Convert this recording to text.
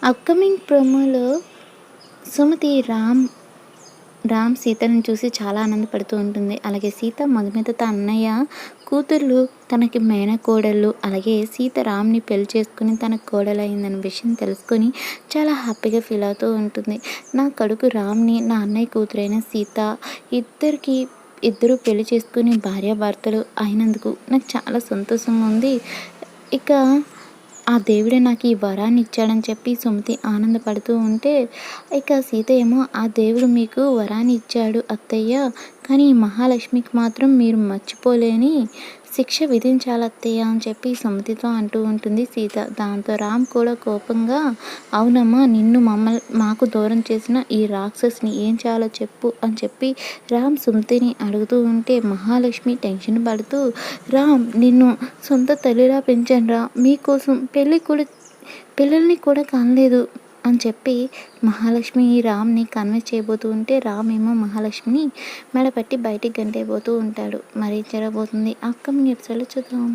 Upcoming ప్రోమోలో సుమతి రామ్ సీతను చూసి చాలా ఆనందపడుతూ ఉంటుంది. అలాగే సీత మధుమిత అన్నయ్య కూతుర్లు తనకి మేనకోడళ్ళు. అలాగే సీత రామ్‌ని పెళ్లి చేసుకొని తన కోడలయిందన్న విషయం తెలుసుకొని చాలా హ్యాపీగా ఫీల్ అవుతూ ఉంటుంది. నా కొడుకు రామ్‌ని నా అన్నయ్య కూతురైన సీత ఇద్దరు పెళ్లి చేసుకొని భార్యాభర్తలు అయినందుకు నాకు చాలా సంతోషంగా ఉంది. ఇక ఆ దేవుడే నాకు ఈ వరాన్ని ఇచ్చాడని చెప్పి సుమతి ఆనందపడుతూ ఉంటే, ఇక సీత ఏమో "ఆ దేవుడు మీకు వరాన్ని ఇచ్చాడు అత్తయ్య. కానీ ఈ మహాలక్ష్మికి మాత్రం మీరు మర్చిపోలేని శిక్ష విధించాలి అత్తయ్య" అని చెప్పి సుమతితో అంటూ ఉంటుంది సీత. దాంతో రామ్ కూడా కోపంగా "అవునమ్మా, నిన్ను మాకు దూరం చేసిన ఈ రాక్షసిని ఏం చేయాలో చెప్పు" అని చెప్పి రామ్ సుమతిని అడుగుతూ ఉంటే, మహాలక్ష్మి టెన్షన్ పడుతూ "రామ్, నిన్ను సొంత తల్లిలా పెంచానురా. మీకోసం పిల్లల్ని కూడా కనలేదు" అని చెప్పి మహాలక్ష్మి రామ్‌ని కన్విన్స్ చేయబోతూ ఉంటే, రామ్ ఏమో మహాలక్ష్మిని మెడపట్టి బయటికి గంటేయబోతూ ఉంటాడు. మరి ఏం జరగబోతుంది అప్కమింగ్ ఎపిసోడ్‌లో చూద్దాం.